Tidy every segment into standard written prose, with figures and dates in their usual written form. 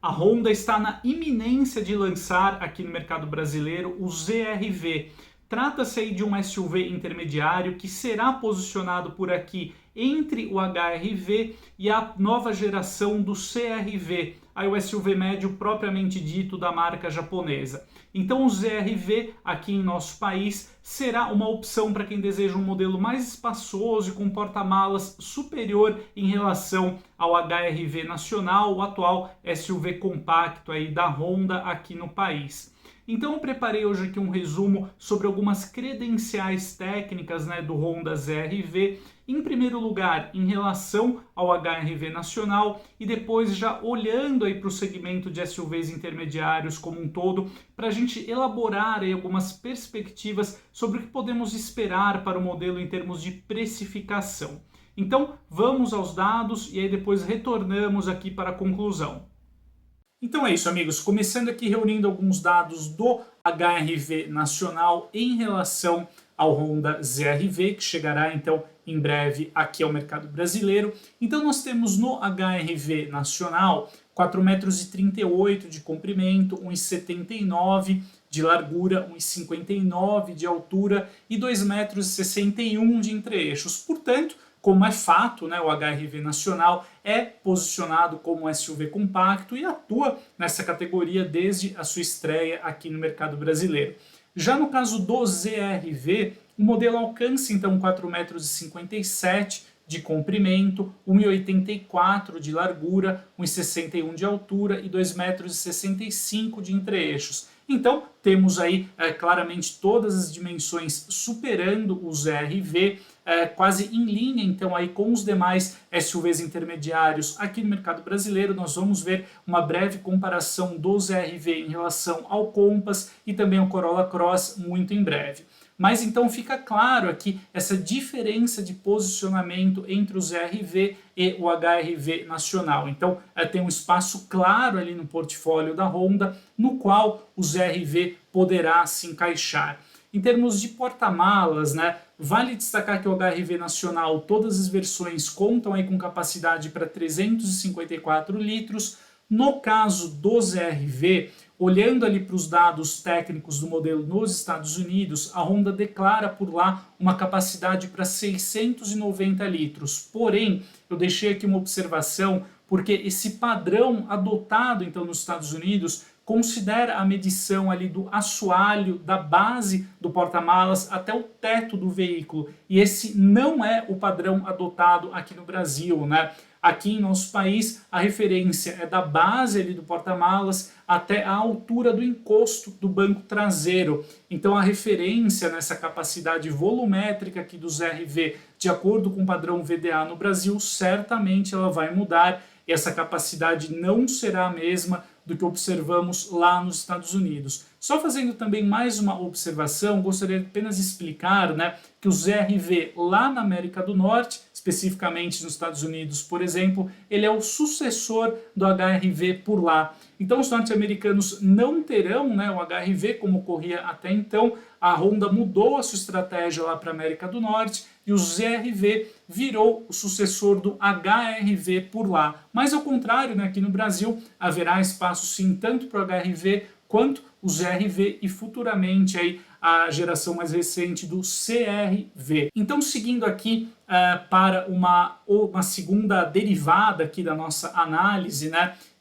A Honda está na iminência de lançar aqui no mercado brasileiro o ZR-V. Trata-se aí de um SUV intermediário que será posicionado por aqui entre o HR-V e a nova geração do CR-V, aí o SUV médio propriamente dito da marca japonesa. Então o ZR-V aqui em nosso país será uma opção para quem deseja um modelo mais espaçoso e com porta-malas superior em relação ao HR-V nacional, o atual SUV compacto aí da Honda aqui no país. Então eu preparei hoje aqui um resumo sobre algumas credenciais técnicas, do Honda ZR-V, em primeiro lugar em relação ao HR-V nacional e depois já olhando aí para o segmento de SUVs intermediários como um todo, para a gente elaborar aí algumas perspectivas sobre o que podemos esperar para o modelo em termos de precificação. Então vamos aos dados e aí depois retornamos aqui para a conclusão. Então é isso, amigos. Começando aqui reunindo alguns dados do HR-V nacional em relação ao Honda ZR-V, que chegará então em breve aqui ao mercado brasileiro. Então nós temos no HR-V nacional 4,38 metros de comprimento, 1,79 metros de largura, 1,59 metros de altura e 2,61 metros de entre-eixos. Portanto, como é fato, o HR-V nacional é posicionado como SUV compacto e atua nessa categoria desde a sua estreia aqui no mercado brasileiro. Já no caso do ZR-V, o modelo alcança então 4,57 metros de comprimento, 1,84 metros de largura, 1,61 metros de altura e 2,65 metros de entre-eixos. Então, temos aí claramente todas as dimensões superando o ZR-V, quase em linha então aí com os demais SUVs intermediários aqui no mercado brasileiro. Nós vamos ver uma breve comparação do ZR-V em relação ao Compass e também ao Corolla Cross muito em breve. Mas então fica claro aqui essa diferença de posicionamento entre o ZR-V e o HR-V nacional. Então tem um espaço claro ali no portfólio da Honda, no qual o ZR-V poderá se encaixar. Em termos de porta-malas, vale destacar que o HR-V nacional, todas as versões contam aí com capacidade para 354 litros. No caso do ZR-V, olhando ali para os dados técnicos do modelo nos Estados Unidos, a Honda declara por lá uma capacidade para 690 litros. Porém, eu deixei aqui uma observação, porque esse padrão adotado então nos Estados Unidos considera a medição ali do assoalho, da base do porta-malas até o teto do veículo. E esse não é o padrão adotado aqui no Brasil, Aqui em nosso país, a referência é da base ali do porta-malas até a altura do encosto do banco traseiro. Então a referência nessa capacidade volumétrica aqui do ZR-V, de acordo com o padrão VDA no Brasil, certamente ela vai mudar e essa capacidade não será a mesma do que observamos lá nos Estados Unidos. Só fazendo também mais uma observação, gostaria apenas de explicar que o ZR-V lá na América do Norte, especificamente nos Estados Unidos, por exemplo, ele é o sucessor do HR-V por lá. Então os norte-americanos não terão o HR-V como ocorria até então. A Honda mudou a sua estratégia lá para a América do Norte e o ZR-V virou o sucessor do HR-V por lá. Mas ao contrário, aqui no Brasil haverá espaço sim tanto para o HR-V quanto o ZR-V e futuramente aí a geração mais recente do CR-V. Então, seguindo aqui para uma segunda derivada aqui da nossa análise,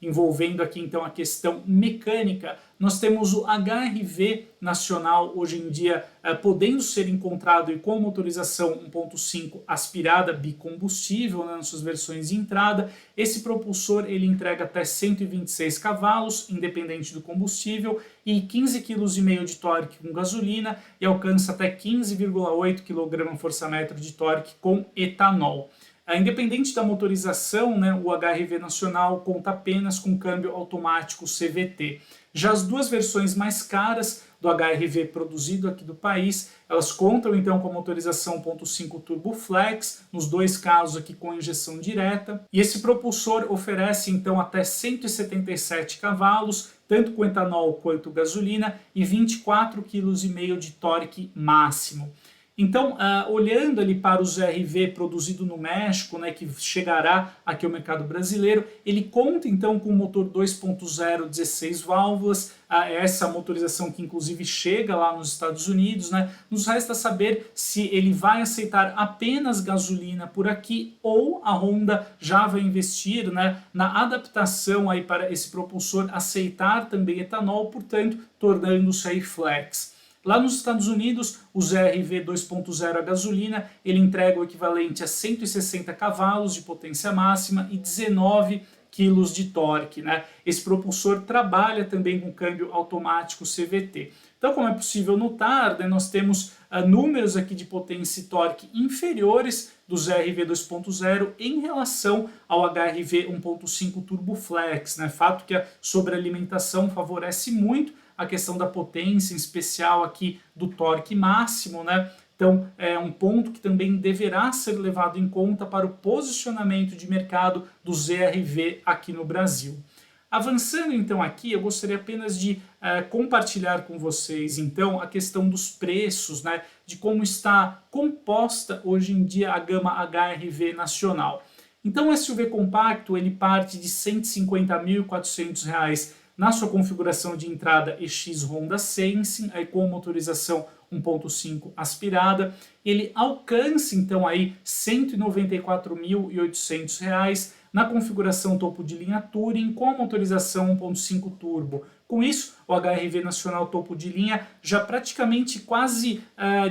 envolvendo aqui então a questão mecânica, nós temos o HR-V nacional hoje em dia podendo ser encontrado e com motorização 1.5 aspirada bicombustível nas suas versões de entrada. Esse propulsor ele entrega até 126 cavalos, independente do combustível, e 15,5 kg de torque com gasolina e alcança até 15,8 kgfm de torque com etanol. Independente da motorização, o HR-V nacional conta apenas com câmbio automático CVT. Já as duas versões mais caras do HR-V produzido aqui do país, elas contam então com a motorização 1.5 Turbo Flex, nos dois casos aqui com injeção direta, e esse propulsor oferece então até 177 cavalos, tanto com etanol quanto gasolina, e 24,5 kg de torque máximo. Então, olhando ali para o ZR-V produzido no México, né, que chegará aqui ao mercado brasileiro, ele conta então com um motor 2.0 16 válvulas, essa motorização que inclusive chega lá nos Estados Unidos, né? Nos resta saber se ele vai aceitar apenas gasolina por aqui ou a Honda já vai investir, né, na adaptação aí para esse propulsor aceitar também etanol, portanto, tornando-se aí flex. Lá nos Estados Unidos, o ZR-V 2.0 a gasolina, ele entrega o equivalente a 160 cavalos de potência máxima e 19 quilos de torque, né? Esse propulsor trabalha também com câmbio automático CVT. Então, como é possível notar, né, nós temos números aqui de potência e torque inferiores do ZR-V 2.0 em relação ao HR-V 1.5 Turbo Flex, né? Fato que a sobrealimentação favorece muito a questão da potência, em especial aqui do torque máximo, né? Então, é um ponto que também deverá ser levado em conta para o posicionamento de mercado do ZR-V aqui no Brasil. Avançando então aqui, eu gostaria apenas de compartilhar com vocês então a questão dos preços, né, de como está composta hoje em dia a gama HR-V nacional. Então o SUV compacto ele parte de R$ 150.400 na sua configuração de entrada EX Honda Sensing, aí com motorização 1.5 aspirada, ele alcança então aí R$ 194.800 na configuração topo de linha Touring com a motorização 1.5 turbo. Com isso, o HR-V nacional topo de linha já praticamente quase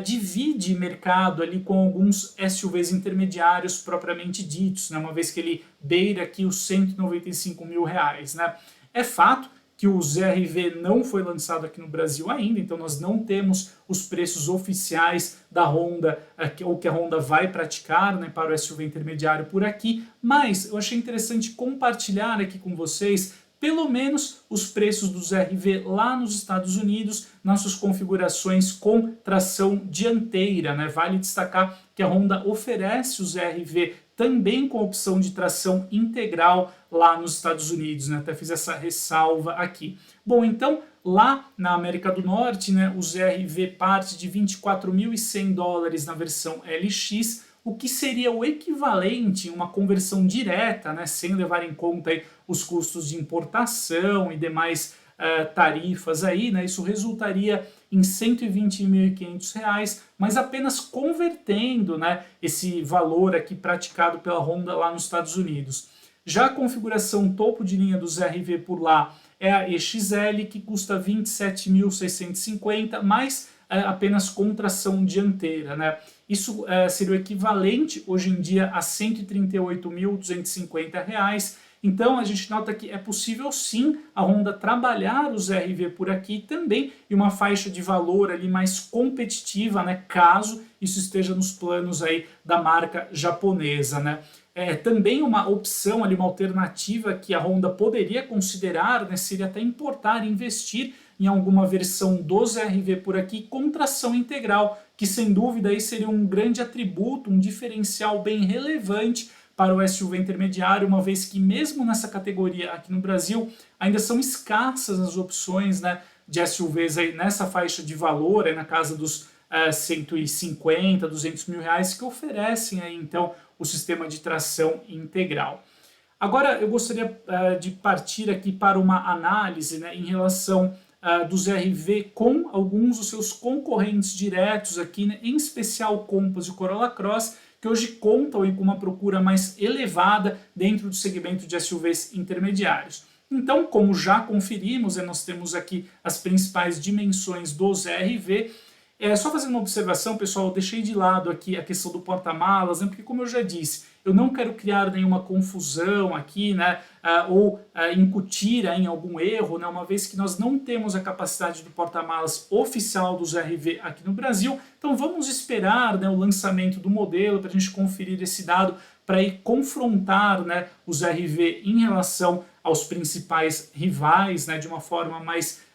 divide mercado ali com alguns SUVs intermediários propriamente ditos, né, uma vez que ele beira aqui os R$ 195.000, né? É fato que o ZR-V não foi lançado aqui no Brasil ainda, então nós não temos os preços oficiais da Honda, ou que a Honda vai praticar, né, para o SUV intermediário por aqui, mas eu achei interessante compartilhar aqui com vocês pelo menos os preços do ZR-V lá nos Estados Unidos, nas suas configurações com tração dianteira, né? Vale destacar que a Honda oferece o ZR-V também com a opção de tração integral lá nos Estados Unidos, né? Até fiz essa ressalva aqui. Bom, então lá na América do Norte, né, o ZR-V parte de $24.100 na versão LX, o que seria o equivalente em uma conversão direta, né, sem levar em conta aí os custos de importação e demais tarifas aí, né, isso resultaria em R$ 120.500, mas apenas convertendo, né, esse valor aqui praticado pela Honda lá nos Estados Unidos. Já a configuração topo de linha do ZR-V por lá é a EXL, que custa R$ 27.650, mais apenas com tração dianteira, né? Isso seria o equivalente hoje em dia a R$ 138.250. Então a gente nota que é possível sim a Honda trabalhar o ZR-V por aqui também em uma faixa de valor ali mais competitiva, né, caso isso esteja nos planos aí da marca japonesa, né. Também uma opção ali, uma alternativa que a Honda poderia considerar, né, seria até importar, investir em alguma versão do ZR-V por aqui com tração integral, que sem dúvida aí seria um grande atributo, um diferencial bem relevante para o SUV intermediário, uma vez que mesmo nessa categoria aqui no Brasil ainda são escassas as opções, né, de SUVs aí nessa faixa de valor, aí na casa dos 150, 200 mil reais, que oferecem aí então o sistema de tração integral. Agora eu gostaria de partir aqui para uma análise, né, em relação do ZR-V com alguns dos seus concorrentes diretos aqui, né, em especial o Compass e o Corolla Cross, que hoje contam com uma procura mais elevada dentro do segmento de SUVs intermediários. Então, como já conferimos, nós temos aqui as principais dimensões do ZR-V. Só fazendo uma observação, pessoal, eu deixei de lado aqui a questão do porta-malas, né, porque como eu já disse, eu não quero criar nenhuma confusão aqui, né, ou incutir em algum erro, né, uma vez que nós não temos a capacidade do porta-malas oficial do ZR-V aqui no Brasil. Então vamos esperar, né, o lançamento do modelo para a gente conferir esse dado, para ir confrontar, né, o ZR-V em relação aos principais rivais, né, de uma forma mais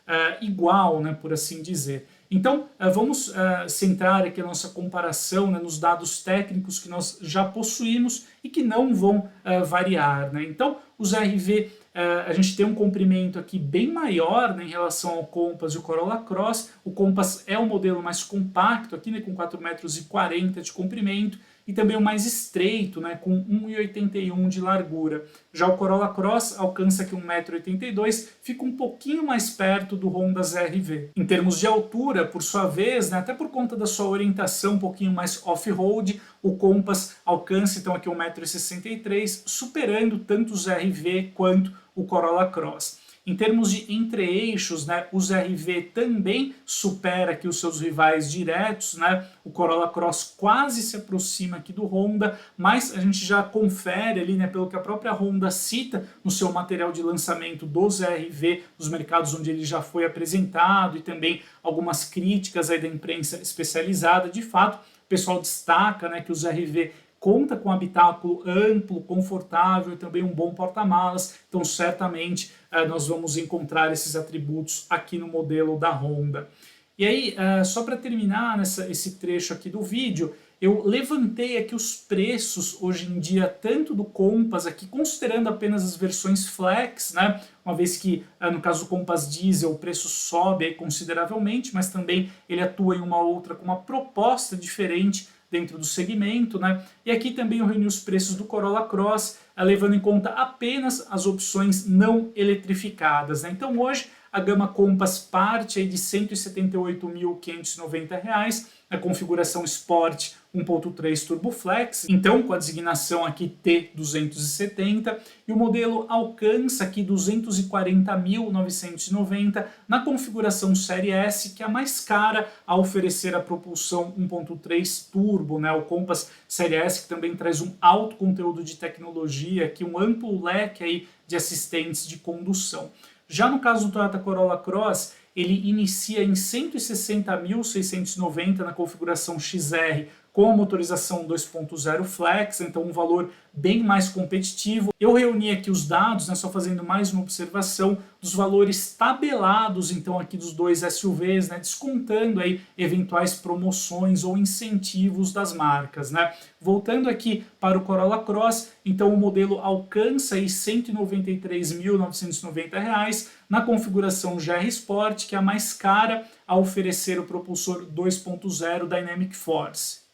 igual, né, por assim dizer. Então, vamos centrar aqui a nossa comparação, né, nos dados técnicos que nós já possuímos e que não vão variar, né? Então, o ZR-V a gente tem um comprimento aqui bem maior, né, em relação ao Compass e o Corolla Cross. O Compass é o modelo mais compacto aqui, né, com 4,40 m de comprimento, e também o mais estreito, né, com 1,81 m de largura. Já o Corolla Cross alcança aqui 1,82 m, fica um pouquinho mais perto do Honda ZR-V. Em termos de altura, por sua vez, né, até por conta da sua orientação um pouquinho mais off-road, o Compass alcança então aqui 1,63 m, superando tanto o ZR-V quanto o Corolla Cross. Em termos de entre-eixos, né, o ZR-V também supera aqui os seus rivais diretos, né? O Corolla Cross quase se aproxima aqui do Honda, mas a gente já confere ali, né, pelo que a própria Honda cita no seu material de lançamento do ZR-V, nos mercados onde ele já foi apresentado, e também algumas críticas aí da imprensa especializada. De fato, o pessoal destaca, né, que o ZR-V conta com um habitáculo amplo, confortável e também um bom porta-malas, então certamente nós vamos encontrar esses atributos aqui no modelo da Honda. E aí, só para terminar esse trecho aqui do vídeo, eu levantei aqui os preços hoje em dia, tanto do Compass aqui, considerando apenas as versões Flex, né? Uma vez que, no caso do Compass Diesel, o preço sobe aí consideravelmente, mas também ele atua em uma outra com uma proposta diferente dentro do segmento, né? E aqui também eu reuni os preços do Corolla Cross, levando em conta apenas as opções não eletrificadas, né? Então hoje a gama Compass parte aí de R$ 178.590, a configuração Sport 1.3 Turbo Flex, então com a designação aqui T270, e o modelo alcança aqui R$ 240.990 na configuração Série S, que é a mais cara a oferecer a propulsão 1.3 Turbo, né? O Compass Série S, que também traz um alto conteúdo de tecnologia, aqui um amplo leque aí de assistentes de condução. Já no caso do Toyota Corolla Cross, ele inicia em R$ 160.690 na configuração XR com a motorização 2.0 Flex, então um valor bem mais competitivo. Eu reuni aqui os dados, né, só fazendo mais uma observação dos valores tabelados então aqui dos dois SUVs, né, descontando aí eventuais promoções ou incentivos das marcas, né. Voltando aqui para o Corolla Cross, então o modelo alcança aí R$ 193.990 na configuração GR Sport, que é a mais cara a oferecer o propulsor 2.0 Dynamic Force.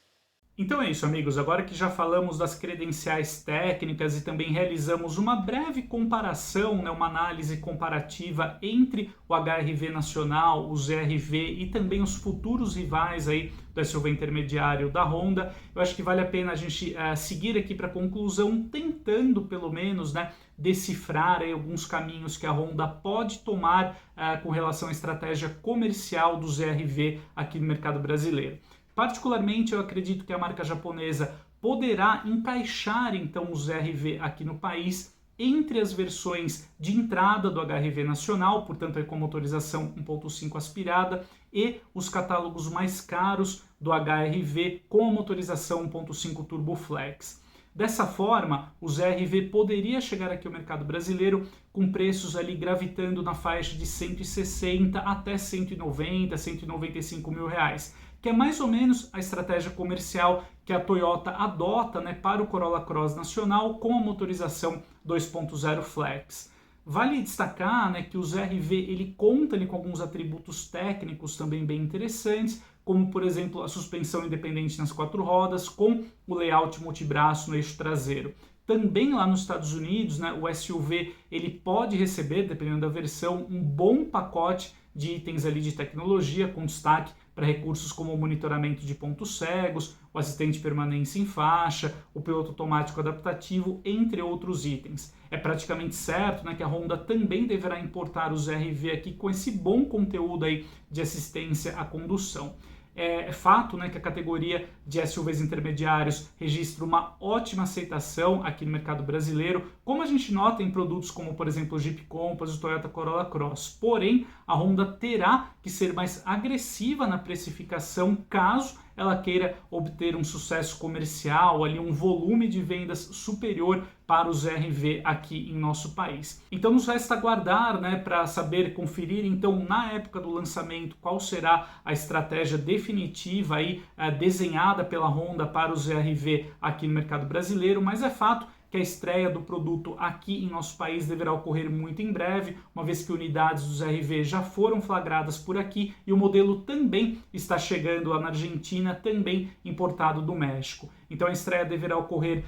Então é isso, amigos. Agora que já falamos das credenciais técnicas e também realizamos uma breve comparação, né, uma análise comparativa entre o HR-V nacional, o ZR-V e também os futuros rivais aí do SUV intermediário da Honda, eu acho que vale a pena a gente seguir aqui para a conclusão, tentando pelo menos, né, decifrar aí alguns caminhos que a Honda pode tomar com relação à estratégia comercial do ZR-V aqui no mercado brasileiro. Particularmente, eu acredito que a marca japonesa poderá encaixar então o ZR-V aqui no país entre as versões de entrada do HR-V nacional, portanto com motorização 1.5 aspirada, e os catálogos mais caros do HR-V com a motorização 1.5 Turbo Flex. Dessa forma, o ZR-V poderia chegar aqui ao mercado brasileiro com preços ali gravitando na faixa de 160 até 190, 195 mil reais, que é mais ou menos a estratégia comercial que a Toyota adota, né, para o Corolla Cross nacional com a motorização 2.0 Flex. Vale destacar, né, que o ZR-V ele conta ali com alguns atributos técnicos também bem interessantes, como por exemplo a suspensão independente nas 4 rodas com o layout multibraço no eixo traseiro. Também lá nos Estados Unidos, né, o SUV ele pode receber, dependendo da versão, um bom pacote de itens ali de tecnologia, com destaque para recursos como o monitoramento de pontos cegos, o assistente de permanência em faixa, o piloto automático adaptativo, entre outros itens. É praticamente certo, né, que a Honda também deverá importar o ZR-V aqui com esse bom conteúdo aí de assistência à condução. É fato, né, que a categoria de SUVs intermediários registra uma ótima aceitação aqui no mercado brasileiro, como a gente nota em produtos como, por exemplo, o Jeep Compass e o Toyota Corolla Cross. Porém, a Honda terá que ser mais agressiva na precificação caso ela queira obter um sucesso comercial, ali um volume de vendas superior para o ZR-V aqui em nosso país. Então nos resta aguardar, né, para saber, conferir então na época do lançamento qual será a estratégia definitiva aí desenhada pela Honda para o ZR-V aqui no mercado brasileiro, mas é fato que a estreia do produto aqui em nosso país deverá ocorrer muito em breve, uma vez que unidades dos RV já foram flagradas por aqui e o modelo também está chegando lá na Argentina, também importado do México. Então a estreia deverá ocorrer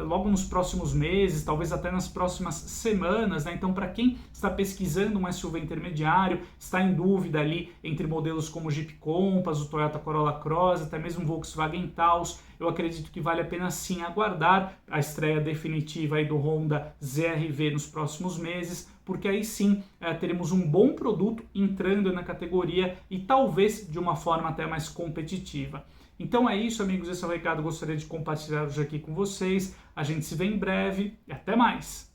logo nos próximos meses, talvez até nas próximas semanas, né? Então para quem está pesquisando um SUV intermediário, está em dúvida ali entre modelos como o Jeep Compass, o Toyota Corolla Cross, até mesmo o Volkswagen Taos, eu acredito que vale a pena sim aguardar a estreia definitiva aí do Honda ZR-V nos próximos meses, porque aí sim teremos um bom produto entrando na categoria e talvez de uma forma até mais competitiva. Então é isso, amigos, esse é o recado que eu gostaria de compartilhar hoje aqui com vocês. A gente se vê em breve e até mais!